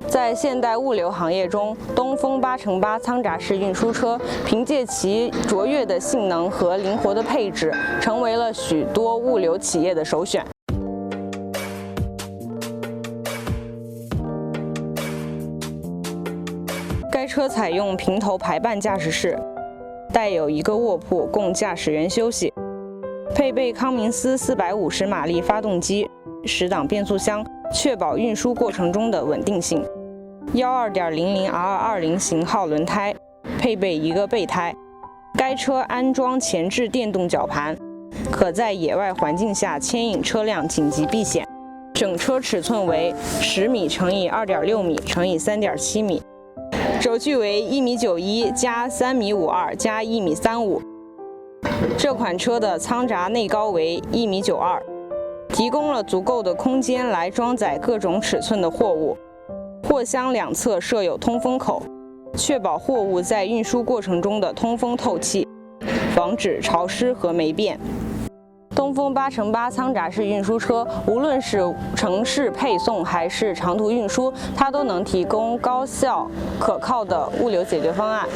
在现代物流行业中，东风8×8舱闸式运输车凭借其卓越的性能和灵活的配置，成为了许多物流企业的首选。该车采用平头排半驾驶室，带有一个卧铺供驾驶员休息，配备康明斯450马力发动机，10档变速箱，确保运输过程中的稳定性。12.00R20型号轮胎，配备一个备胎。该车安装前置电动绞盘，可在野外环境下牵引车辆紧急避险。整车尺寸为10米乘以2.6米乘以3.7米。轴距为1.91米加3.52米加1.35米。这款车的舱闸内高为1.92米，提供了足够的空间来装载各种尺寸的货物。货箱两侧设有通风口，确保货物在运输过程中的通风透气，防止潮湿和霉变。东风8×8舱闸式运输车，无论是城市配送还是长途运输，它都能提供高效可靠的物流解决方案。